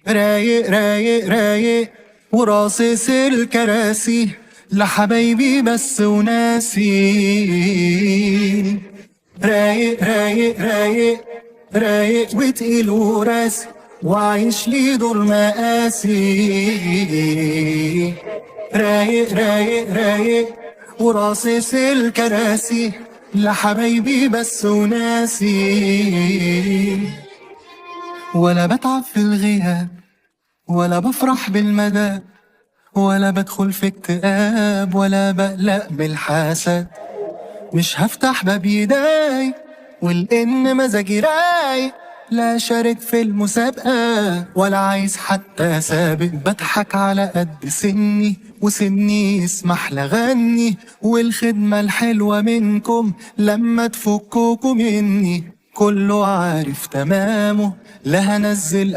رايق رايق رايق وراصص الكراسي لحبايبي بس وناسي. رايق رايق رايق رايق وتقيل وراسي وعايش لي دور مقاسي. رايق رايق رايق وراصص الكراسي لحبايبي بس وناسي. ولا بتعب في الغياب ولا بفرح بالمدى ولا بدخل في اكتئاب ولا بقلق بالحسد. مش هفتح باب يداي والإن مزاجي رايق، لا شارك في المسابقة ولا عايز حتى سابق. بضحك على قد سني وسني يسمح لغني، والخدمة الحلوة منكم لما تفكوكوا مني. كله عارف تمامه لا هنزل